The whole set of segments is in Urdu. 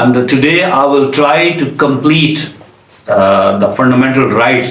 And today I will try to complete the fundamental rights।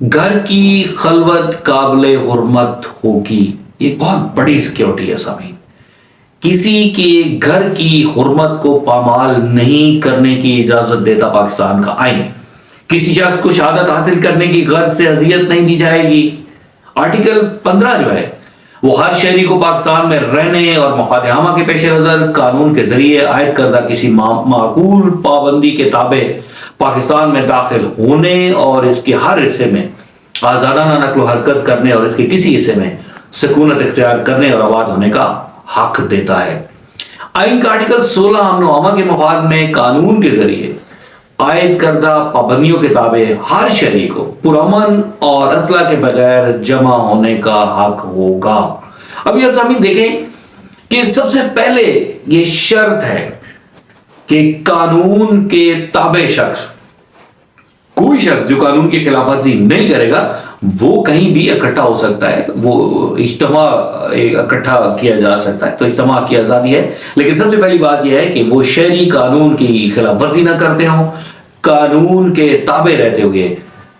گھر کی خلوت قابل حرمت ہوگی. یہ بہت بڑی سیکیورٹی ہے سامعین. کسی کے گھر کی حرمت کو پامال نہیں کرنے کی اجازت دیتا پاکستان کا آئین. کسی شخص کو شہادت حاصل کرنے کی غرض سے اذیت نہیں دی جائے گی. آرٹیکل 15 جو ہے وہ ہر شہری کو پاکستان میں رہنے اور مفاد عامہ کے پیش نظر قانون کے ذریعے عائد کردہ کسی معقول پابندی کے تابع پاکستان میں داخل ہونے اور اس کے ہر حصے میں آزادانہ نقل و حرکت کرنے اور اس کے کسی حصے میں سکونت اختیار کرنے اور آباد ہونے کا حق دیتا ہے. آئین کا آرٹیکل 16 امن و امان کے مفاد میں قانون کے ذریعے عائد کردہ پابندیوں کے تابع ہر شہری کو پرامن اور اسلحہ کے بغیر جمع ہونے کا حق ہوگا. اب یہ سامعین دیکھیں کہ سب سے پہلے یہ شرط ہے کہ قانون کے تابع شخص، کوئی شخص جو قانون کی خلاف ورزی نہیں کرے گا، وہ کہیں بھی اکٹھا ہو سکتا ہے، وہ اجتماع اکٹھا کیا جا سکتا ہے، تو اجتماع کی آزادی ہے. لیکن سب سے پہلی بات یہ ہے کہ وہ شہری قانون کی خلاف ورزی نہ کرتے ہوں، قانون کے تابع رہتے ہوئے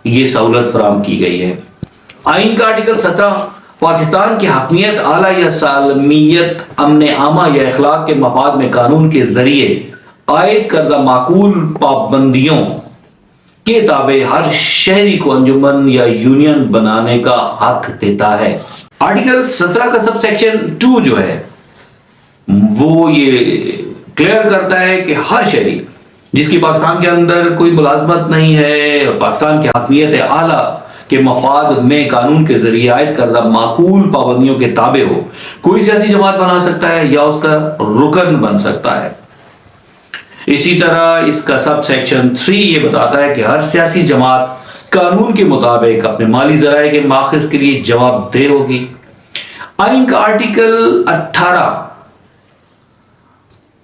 یہ سہولت فراہم کی گئی ہے. آئین کا آرٹیکل 17 پاکستان کی حاکمیت، اعلیٰ یا سالمیت، امن عامہ یا اخلاق کے مفاد میں قانون کے ذریعے عائد کردہ معقول پابندیوں کے تابع ہر شہری کو انجمن یا یونین بنانے کا حق دیتا ہے. آرٹیکل 17 کا سب سیکشن 2 جو ہے وہ یہ کلیئر کرتا ہے کہ ہر شہری جس کی پاکستان کے اندر کوئی ملازمت نہیں ہے اور پاکستان کی حاکمیت اعلیٰ کے مفاد میں قانون کے ذریعے عائد کردہ معقول پابندیوں کے تابع ہو، کوئی سیاسی جماعت بنا سکتا ہے یا اس کا رکن بن سکتا ہے. اسی طرح اس کا سب سیکشن 3 یہ بتاتا ہے کہ ہر سیاسی جماعت قانون کے مطابق اپنے مالی ذرائع کے ماخذ کے لیے جواب دہ ہوگی. آئین کا آرٹیکل 18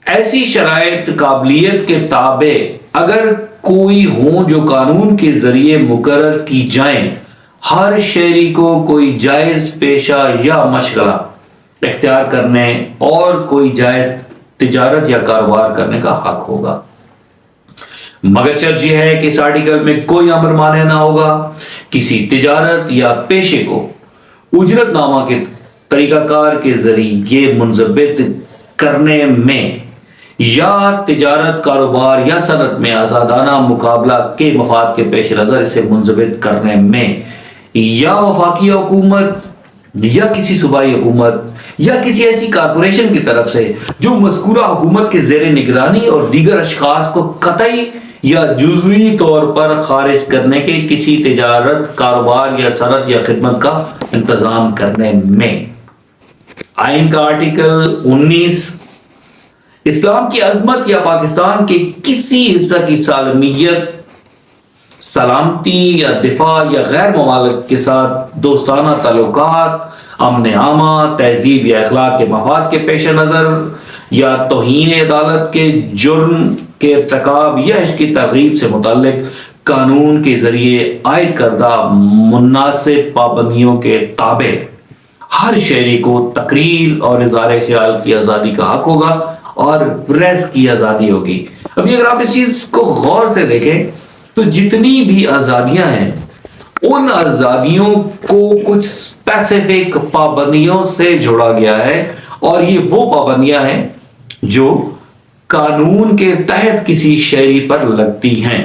ایسی شرائط قابلیت کے تابع اگر کوئی ہوں جو قانون کے ذریعے مقرر کی جائیں، ہر شہری کو کوئی جائز پیشہ یا مشغلہ اختیار کرنے اور کوئی جائز تجارت یا کاروبار کرنے کا حق ہوگا. مگر شرط یہ ہے کہ اس آرٹیکل میں کوئی امر مانع نہ ہوگا کسی تجارت یا پیشے کو اجرت نامہ کے طریقہ کار کے ذریعے منضبط کرنے میں یا تجارت، کاروبار یا صنعت میں آزادانہ مقابلہ کے مفاد کے پیش نظر اسے منضبط کرنے میں یا وفاقی حکومت یا کسی صوبائی حکومت یا کسی ایسی کارپوریشن کی طرف سے جو مذکورہ حکومت کے زیر نگرانی اور دیگر اشخاص کو قطعی یا جزوی طور پر خارج کرنے کے کسی تجارت، کاروبار یا صنعت یا خدمت کا انتظام کرنے میں. آئین کا آرٹیکل 19 اسلام کی عظمت یا پاکستان کے کسی حصہ کی سالمیت، سلامتی یا دفاع یا غیر ممالک کے ساتھ دوستانہ تعلقات، امن عامہ، تہذیب یا اخلاق کے مفاد کے پیش نظر یا توہین عدالت کے جرم کے ارتکاب یا اس کی ترغیب سے متعلق قانون کے ذریعے عائد کردہ مناسب پابندیوں کے تابع ہر شہری کو تقریر اور اظہار خیال کی آزادی کا حق ہوگا اور پریس کی آزادی ہوگی. ابھی اگر آپ اس چیز کو غور سے دیکھیں تو جتنی بھی آزادیاں ہیں ان آزادیوں کو کچھ اسپیسیفک پابندیوں سے جوڑا گیا ہے، اور یہ وہ پابندیاں ہیں جو قانون کے تحت کسی شہری پر لگتی ہیں.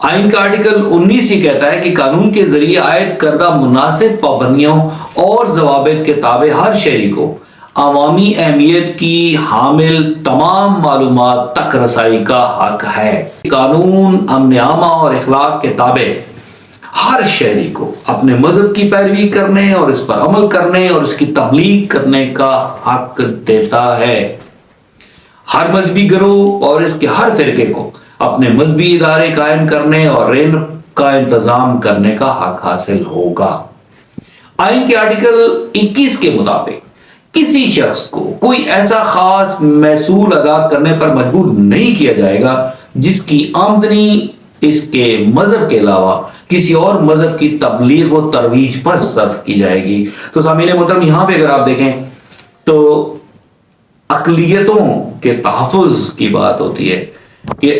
آئین کا آرٹیکل 19 یہ کہتا ہے کہ قانون کے ذریعے عائد کردہ مناسب پابندیوں اور ضوابط کے تابع ہر شہری کو عوامی اہمیت کی حامل تمام معلومات تک رسائی کا حق ہے. قانون، امن عامہ اور اخلاق کے تابع ہر شہری کو اپنے مذہب کی پیروی کرنے اور اس پر عمل کرنے اور اس کی تبلیغ کرنے کا حق دیتا ہے. ہر مذہبی گروہ اور اس کے ہر فرقے کو اپنے مذہبی ادارے قائم کرنے اور ان کا انتظام کرنے کا حق حاصل ہوگا. آئین کے آرٹیکل 21 کے مطابق کسی شخص کو کوئی ایسا خاص محصول ادا کرنے پر مجبور نہیں کیا جائے گا جس کی آمدنی اس کے مذہب کے علاوہ کسی اور مذہب کی تبلیغ و ترویج پر صرف کی جائے گی. تو سامعین محترم، یہاں پہ اگر آپ دیکھیں تو اقلیتوں کے تحفظ کی بات ہوتی ہے کہ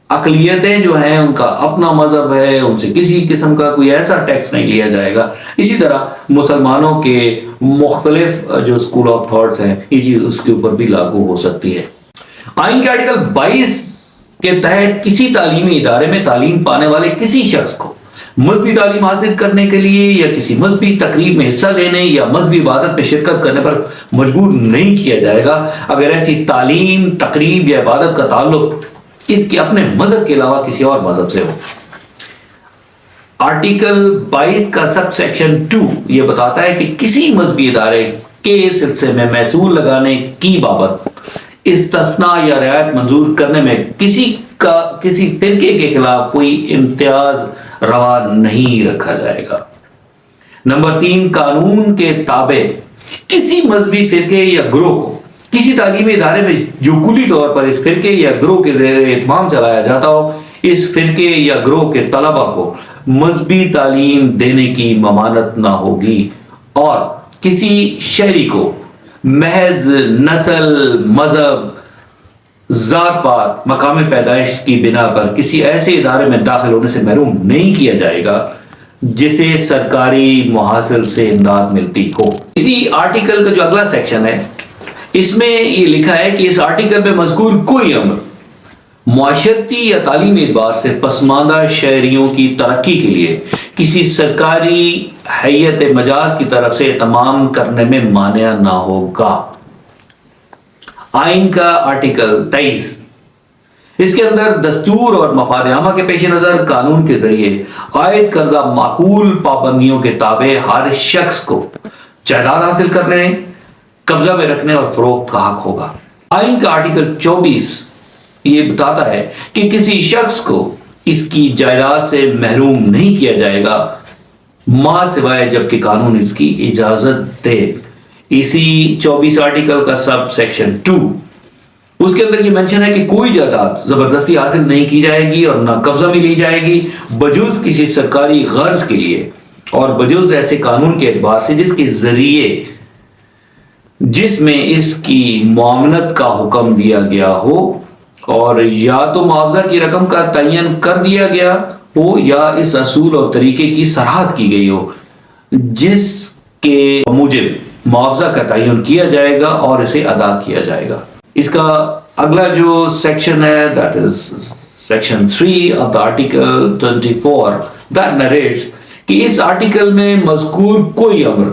اقلیتیں جو ہیں ان کا اپنا مذہب ہے، ان سے کسی قسم کا کوئی ایسا ٹیکس نہیں لیا جائے گا۔ اسی طرح مسلمانوں کے مختلف جو اسکول آف تھاٹس ہیں یہ چیز اس کے اوپر بھی لاگو ہو سکتی ہے۔ آئین کے آرٹیکل 22 کے تحت کسی تعلیمی ادارے میں تعلیم پانے والے کسی شخص کو مذہبی تعلیم حاصل کرنے کے لیے یا کسی مذہبی تقریب میں حصہ لینے یا مذہبی عبادت میں شرکت کرنے پر مجبور نہیں کیا جائے گا اگر ایسی تعلیم، تقریب یا عبادت کا تعلق اس کے اپنے مذہب کے علاوہ کسی اور مذہب سے ہو۔ آرٹیکل 22 کا سب سیکشن 2 یہ بتاتا ہے کہ کسی مذہبی ادارے کے سلسلے میں محصول لگانے کی بابت استثناء یا رعایت منظور کرنے میں کسی فرقے کے خلاف کوئی امتیاز روا نہیں رکھا جائے گا۔ نمبر 3، قانون کے تابع کسی مذہبی فرقے یا گروہ کو کسی تعلیمی ادارے میں جو کلی طور پر اس فرقے یا گروہ کے زیر اہتمام چلایا جاتا ہو، اس فرقے یا گروہ کے طلبہ کو مذہبی تعلیم دینے کی ممانعت نہ ہوگی، اور کسی شہری کو محض نسل، مذہب، ذات پات، مقام پیدائش کی بنا پر کسی ایسے ادارے میں داخل ہونے سے محروم نہیں کیا جائے گا جسے سرکاری محاصل سے امداد ملتی ہو۔ اسی آرٹیکل کا جو اگلا سیکشن ہے اس میں یہ لکھا ہے کہ اس آرٹیکل میں مذکور کوئی امر معاشرتی یا تعلیمی اعتبار سے پسماندہ شہریوں کی ترقی کے لیے کسی سرکاری ہیئت مجاز کی طرف سے اہتمام کرنے میں مانع نہ ہوگا۔ آئین کا آرٹیکل 23 اس کے اندر دستور اور مفاد عامہ کے پیش نظر قانون کے ذریعے عائد کردہ معقول پابندیوں کے تابع ہر شخص کو جائیداد حاصل کرنے، قبضہ میں رکھنے اور فروخت کا حق ہوگا۔ آئین کا آرٹیکل 24 یہ بتاتا ہے کہ کسی شخص کو اس کی جائیداد سے محروم نہیں کیا جائے گا ماں سوائے جبکہ قانون اس کی اجازت دے۔ اسی 24 آرٹیکل کا سب سیکشن 2 اس کے اندر یہ منشن ہے کہ کوئی جائیداد زبردستی حاصل نہیں کی جائے گی اور نہ قبضہ میں لی جائے گی بجز کسی سرکاری غرض کے لیے اور بجز ایسے قانون کے اعتبار سے جس کے ذریعے جس میں اس کی معاونت کا حکم دیا گیا ہو، اور یا تو معاوضہ کی رقم کا تعین کر دیا گیا ہو یا اس اصول اور طریقے کی سراحت کی گئی ہو جس کے موجب معاوضہ کا تعین کیا جائے گا اور اسے ادا کیا جائے گا۔ اس کا اگلا جو سیکشن ہے that is section 3 of the article 24 that narrates کہ اس آرٹیکل میں مذکور کوئی امر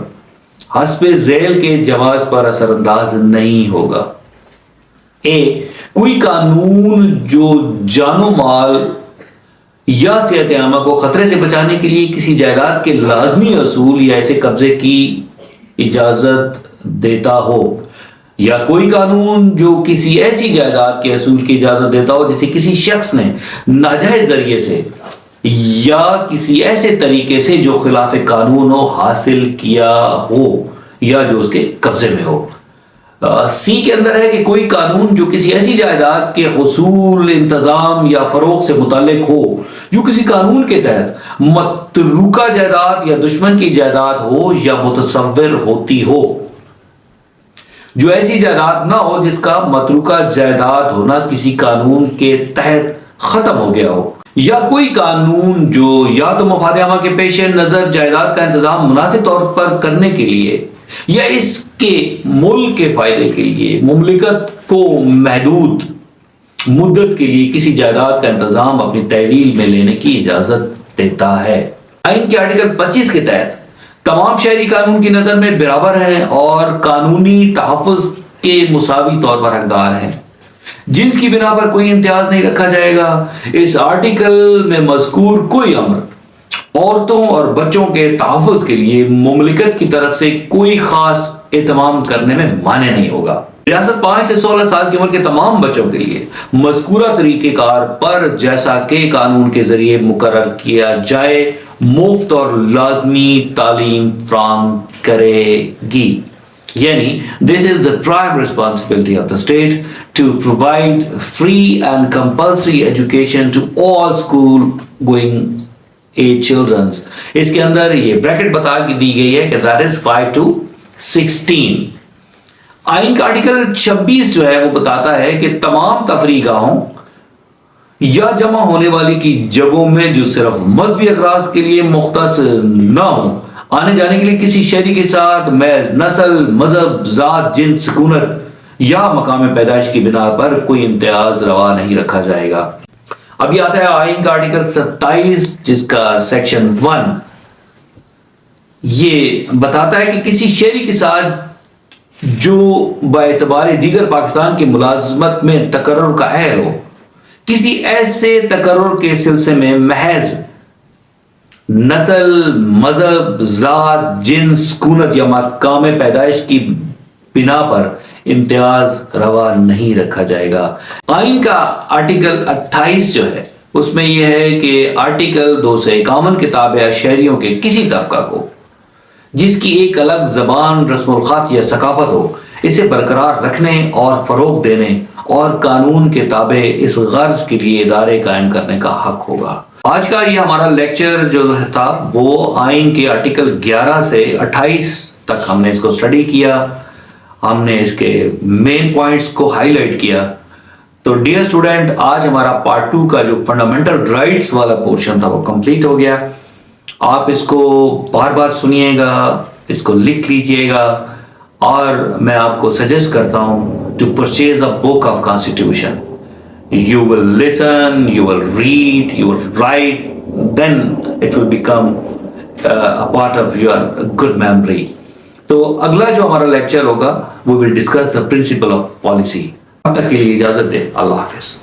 حسب ذیل کے جواز پر اثر انداز نہیں ہوگا۔ کوئی قانون جو جان و مال یا صحت عامہ کو خطرے سے بچانے کے لیے کسی جائیداد کے لازمی اصول یا ایسے قبضے کی اجازت دیتا ہو، یا کوئی قانون جو کسی ایسی جائیداد کے اصول کی اجازت دیتا ہو جسے کسی شخص نے ناجائز ذریعے سے یا کسی ایسے طریقے سے جو خلاف قانون ہو حاصل کیا ہو یا جو اس کے قبضے میں ہو۔ سی کے اندر ہے کہ کوئی قانون جو کسی ایسی جائیداد کے حصول، انتظام یا فروغ سے متعلق ہو جو کسی قانون کے تحت متروکہ جائیداد یا دشمن کی جائیداد ہو یا متصور ہوتی ہو، جو ایسی جائیداد نہ ہو جس کا متروکہ جائیداد ہونا کسی قانون کے تحت ختم ہو گیا ہو، یا کوئی قانون جو یا تو مفاد عامہ کے پیش نظر جائیداد کا انتظام مناسب طور پر کرنے کے لیے یا اس کے ملک کے فائدے کے لیے مملکت کو محدود مدت کے لیے کسی جائیداد کا انتظام اپنی تحویل میں لینے کی اجازت دیتا ہے۔ آئین کے آرٹیکل 25 کے تحت تمام شہری قانون کی نظر میں برابر ہیں اور قانونی تحفظ کے مساوی طور پر حقدار ہیں، جنس کی بنا پر کوئی امتیاز نہیں رکھا جائے گا۔ اس آرٹیکل میں مذکور کوئی امر عورتوں اور بچوں کے تحفظ کے لیے مملکت کی طرف سے کوئی خاص اہتمام کرنے میں مانع نہیں ہوگا۔ ریاست 5 سے 16 سال کی عمر کے تمام بچوں کے لیے مذکورہ طریقہ کار پر جیسا کہ قانون کے ذریعے مقرر کیا جائے مفت اور لازمی تعلیم فراہم کرے گی، یعنی this is the prime responsibility of the state to provide free and compulsory education to all school going age children۔ اس کے اندر یہ بریکٹ بتا دی گئی ہے کہ that is 5 to 16۔ آئین کا آرٹیکل 26 جو ہے وہ بتاتا ہے کہ تمام تفریح گاہوں یا جمع ہونے والی کی جگہوں میں جو صرف مذہبی اغراض کے لیے مختص نہ ہو، آنے جانے کے لیے کسی شہری کے ساتھ محض نسل، مذہب، ذات، جنس، سکونت یا مقام پیدائش کی بنا پر کوئی امتیاز روا نہیں رکھا جائے گا۔ اب یہ آتا ہے آئین کا آرٹیکل 27 جس کا سیکشن 1 یہ بتاتا ہے کہ کسی شہری کے ساتھ جو باعتبار دیگر پاکستان کی ملازمت میں تقرر کا اہل ہو، کسی ایسے تقرر کے سلسلے میں محض نسل، مذہب، ذات، جنس، سکونت یا مقام پیدائش کی بنا پر امتیاز روا نہیں رکھا جائے گا۔ آئین کا آرٹیکل 28 جو ہے اس میں یہ ہے کہ آرٹیکل 251 کے تابع شہریوں کے کسی طبقہ کو جس کی ایک الگ زبان، رسم الخط یا ثقافت ہو، اسے برقرار رکھنے اور فروغ دینے اور قانون کے تابع اس غرض کے لیے ادارے قائم کرنے کا حق ہوگا۔ آج کا یہ ہمارا لیکچر جو تھا وہ آئین کے آرٹیکل 11 سے 28 تک ہم نے اس کو اسٹڈی کیا، ہم نے اس کے مین پوائنٹس کو ہائی لائٹ کیا۔ تو ڈیئر اسٹوڈنٹ، آج ہمارا پارٹ 2 کا جو فنڈامنٹل رائٹس والا پورشن تھا وہ کمپلیٹ ہو گیا۔ آپ اس کو بار بار سنیے گا، اس کو لکھ لیجئے گا، اور میں آپ کو سجیسٹ کرتا ہوں to purchase a book of constitution. You will listen, you will read, you will write, then it will become a part of your good memory. تو اگلا جو ہمارا لیکچر ہوگا we will discuss the principle of policy۔ اب تک کے لیے اجازت دیں، اللہ حافظ۔